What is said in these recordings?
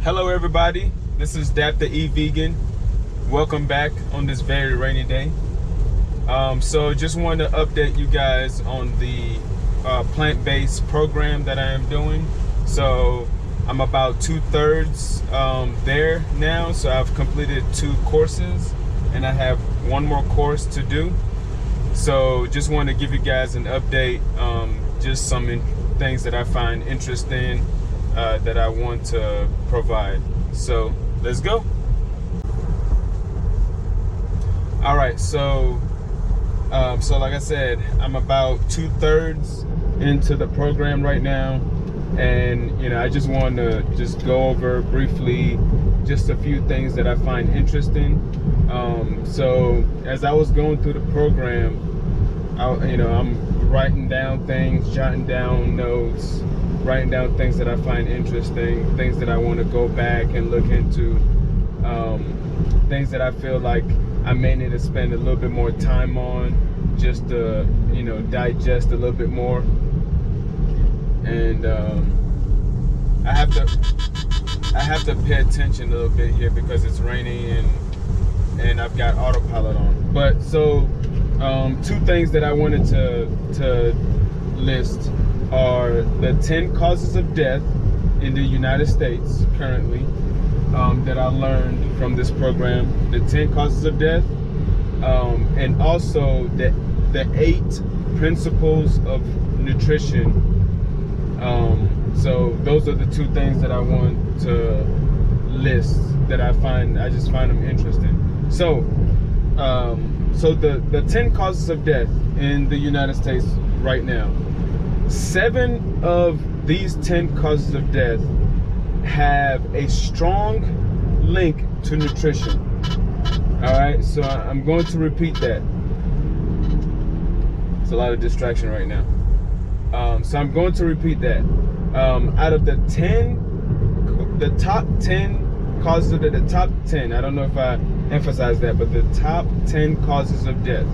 Hello everybody, this is Dap the E-Vegan. Welcome back on this very rainy day. So just wanted to update you guys on the plant-based program that I am doing. So I'm about 2/3 there now. So I've completed 2 courses and I have 1 more course to do. So just want to give you guys an update, just some things that I find interesting that I want to provide. So let's go. All right, so like I said, I'm about 2/3 into the program right now, and I just want to go over briefly just a few things that I find interesting. So as I was going through the program, I'm writing down things, jotting down notes, writing down things that I find interesting, things that I want to go back and look into, things that I feel like I may need to spend a little bit more time on, just to digest a little bit more. And I have to pay attention a little bit here because it's raining and I've got autopilot on. But so 2 things that I wanted to list are the 10 causes of death in the United States currently, that I learned from this program. The 10 causes of death, and also the 8 principles of nutrition. So those are the 2 things that I want to list that I just find them interesting. So the 10 causes of death in the United States right now. 7 of these 10 causes of death have a strong link to nutrition. All right, so I'm going to repeat that. It's a lot of distraction right now. So I'm going to repeat that. Out of the top 10 causes of death, the top 10, I don't know if I emphasized that, but the top 10 causes of death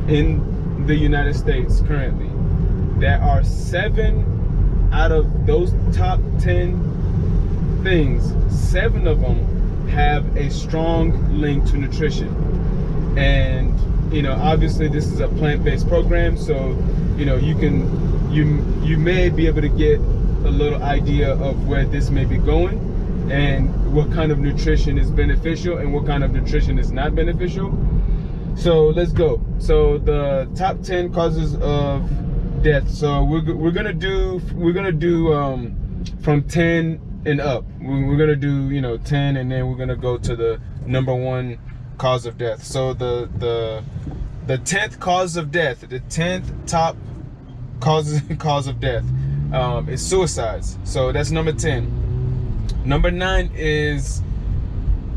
in the United States currently, there are 7 out of those top 10 things, 7 of them have a strong link to nutrition. And obviously this is a plant-based program, so you may be able to get a little idea of where this may be going and what kind of nutrition is beneficial and what kind of nutrition is not beneficial. So let's go. So the top 10 causes of death. So we're gonna do from 10 and up. We're gonna do 10, and then we're gonna go to the number 1 cause of death. So the 10th cause of death, the 10th top cause of death is suicides. So that's number 10. Number 9 is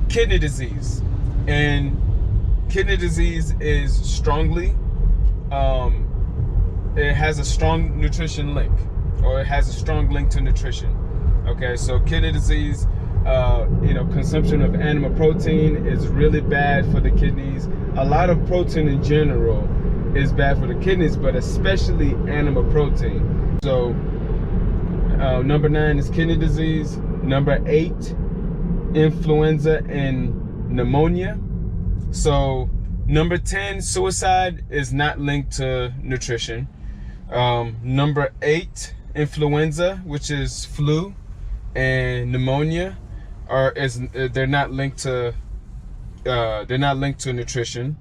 kidney disease, and kidney disease is strongly it has a strong nutrition link, or it has a strong link to nutrition. Okay, so kidney disease, consumption of animal protein is really bad for the kidneys. A lot of protein in general is bad for the kidneys, but especially animal protein. So number 9 is kidney disease. Number 8, influenza and pneumonia. So number 10, suicide, is not linked to nutrition. Number 8, influenza, which is flu, and pneumonia they're not linked to nutrition.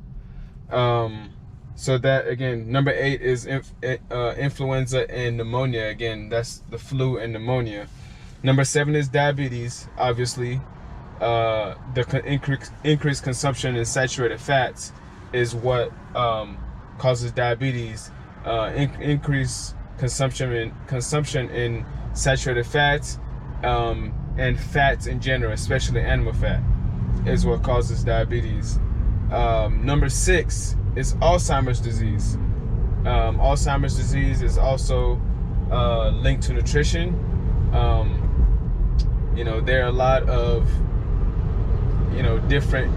So that, again, number 8 is influenza and pneumonia. Again, that's the flu and pneumonia. Number 7 is diabetes. Obviously, the increased consumption in saturated fats is what causes diabetes. Increased consumption in saturated fats, and fats in general, especially animal fat, is what causes diabetes. Number 6 is Alzheimer's disease. Alzheimer's disease is also linked to nutrition. There are a lot of different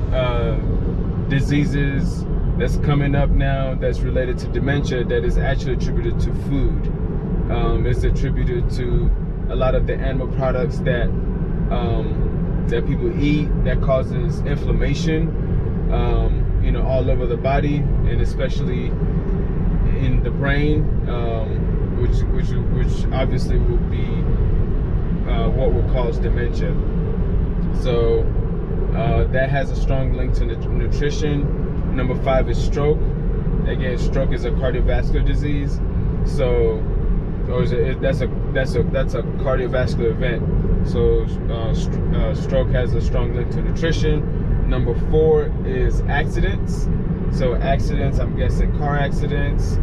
diseases that's coming up now that's related to dementia that is actually attributed to food. It's attributed to a lot of the animal products that that people eat that causes inflammation, all over the body, and especially in the brain, which obviously will be what will cause dementia. So that has a strong link to nutrition. Number 5 is stroke. Again, stroke is a cardiovascular disease. So, that's a cardiovascular event. So stroke has a strong link to nutrition. Number 4 is accidents. So accidents, I'm guessing car accidents,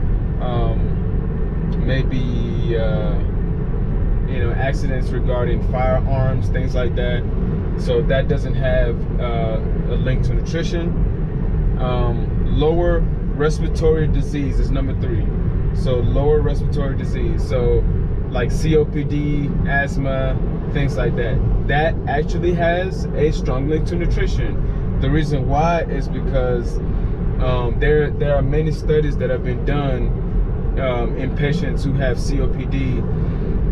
maybe accidents regarding firearms, things like that. So that doesn't have a link to nutrition. Lower respiratory disease is number 3. So lower respiratory disease, so like COPD, asthma, things like that. That actually has a strong link to nutrition. The reason why is because there are many studies that have been done in patients who have COPD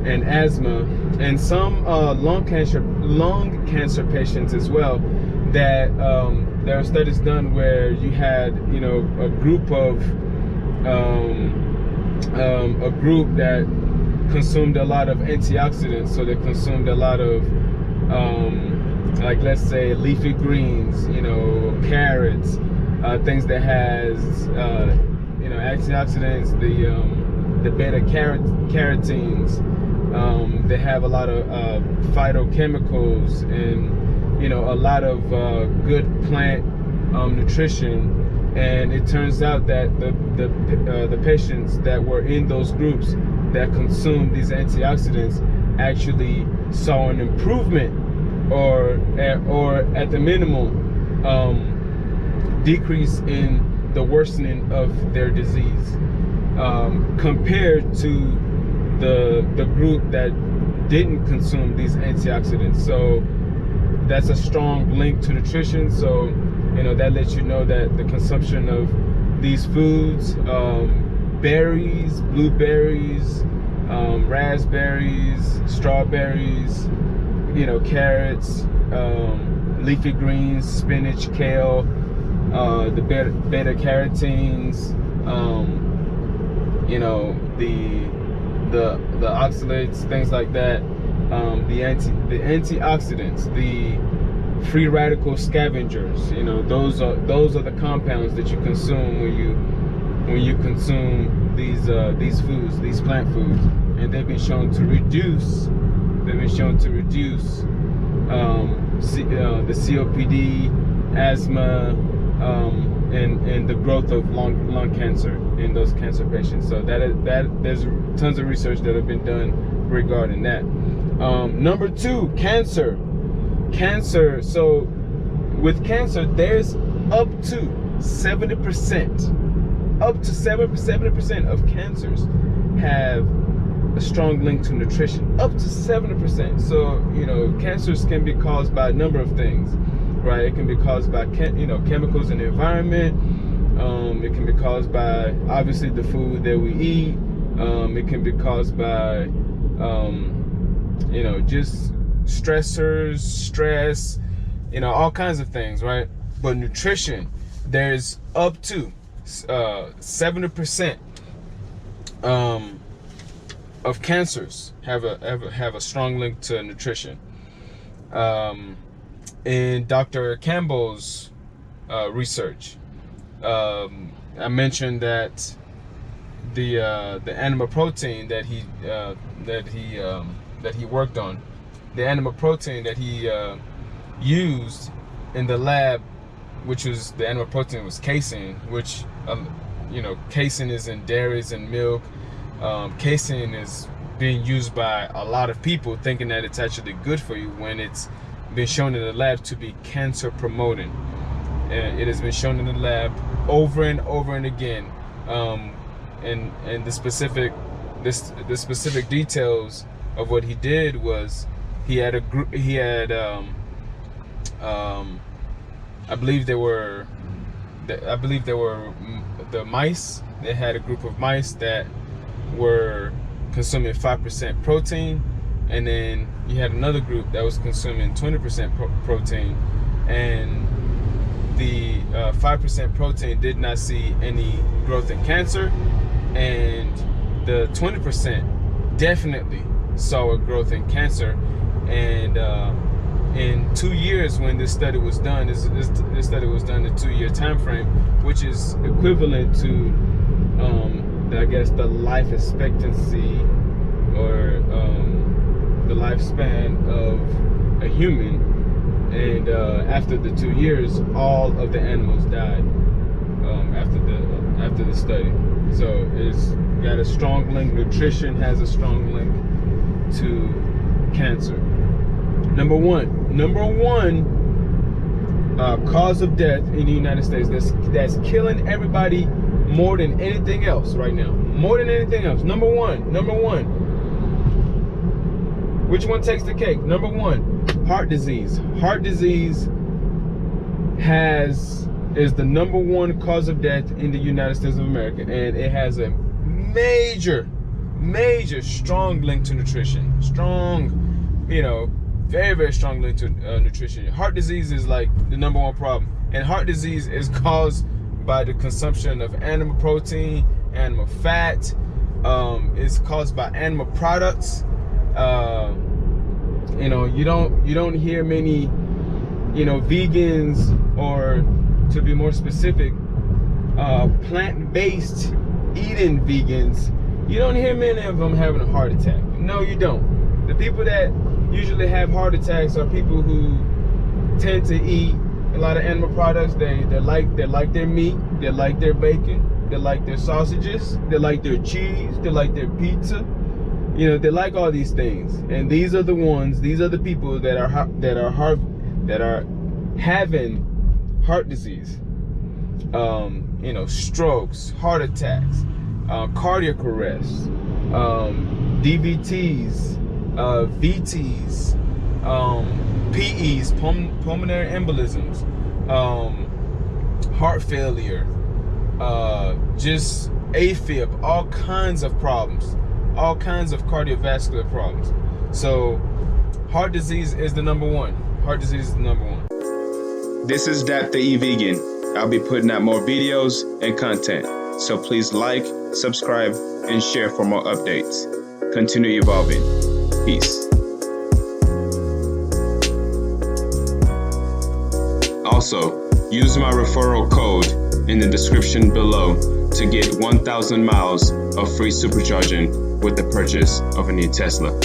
and asthma, and some lung cancer patients as well. That there are studies done where you had a group that consumed a lot of antioxidants. So they consumed a lot of like, let's say, leafy greens, carrots, things that has antioxidants, the beta carotenes. They have a lot of phytochemicals and a lot of good plant nutrition. And it turns out that the patients that were in those groups that consumed these antioxidants actually saw an improvement, or at the minimum, decrease in the worsening of their disease, compared to the group that didn't consume these antioxidants. So that's a strong link to nutrition. So that lets you know that the consumption of these foods, berries, blueberries, raspberries, strawberries, carrots, leafy greens, spinach, kale, the beta carotenes, the oxalates, things like that, the antioxidants, the free radical scavengers. Those are the compounds that you consume when you consume these foods, these plant foods, and they've been shown to reduce the COPD, asthma, and the growth of lung cancer in those cancer patients. So there's tons of research that have been done regarding that. Number 2, cancer. So with cancer, there's up to 70% of cancers have a strong link to nutrition. Up to 70%. So cancers can be caused by a number of things, right? It can be caused by chemicals in the environment. It can be caused by, obviously, the food that we eat. It can be caused by just stressors, stress, all kinds of things, right? But nutrition, there's up to 70% of cancers have a strong link to nutrition. In Dr. Campbell's research, I mentioned that the animal protein that he worked on, the animal protein that he used in the lab, which was, the animal protein was casein, which casein is in dairies and milk. Casein is being used by a lot of people thinking that it's actually good for you, when it's been shown in the lab to be cancer promoting. It has been shown in the lab over and over and again. And the specific details of what he did was, he had I believe there were the mice. They had a group of mice that were consuming 5% protein, And then you had another group that was consuming 20% protein, and the 5% protein did not see any growth in cancer, and the 20% definitely saw a growth in cancer. And in 2 years, when this study was done, this study was done in a 2-year time frame, which is equivalent to I guess the life expectancy or the lifespan of a human. And after the 2 years, all of the animals died after the study. So it's got a strong link. Nutrition has a strong link to cancer. Number one cause of death in the United States that's killing everybody more than anything else right now. More than anything else. Number one. Which one takes the cake? Number one, heart disease. Heart disease is the number one cause of death in the United States of America, and it has a major strong link to nutrition. Strong, very, very strong link to nutrition. Heart disease is like the number one problem, and heart disease is caused by the consumption of animal protein, animal fat. It's caused by animal products. You don't hear many, vegans, or to be more specific, plant-based eating vegans. You don't hear many of them having a heart attack. No, you don't. The people that usually have heart attacks are people who tend to eat a lot of animal products. They like their meat, they like their bacon, they like their sausages, they like their cheese, they like their pizza. They like all these things, and these are the people that are having heart disease. Strokes, heart attacks, cardiac arrests, DVTs, VTs, PEs, pulmonary embolisms, heart failure, just AFib, all kinds of problems, all kinds of cardiovascular problems. So heart disease is the number one. Heart disease is the number one. This is Dat the E-Vegan. I'll be putting out more videos and content. So please like, subscribe, and share for more updates. Continue evolving. Peace. Also, use my referral code in the description below to get 1,000 miles of free supercharging with the purchase of a new Tesla.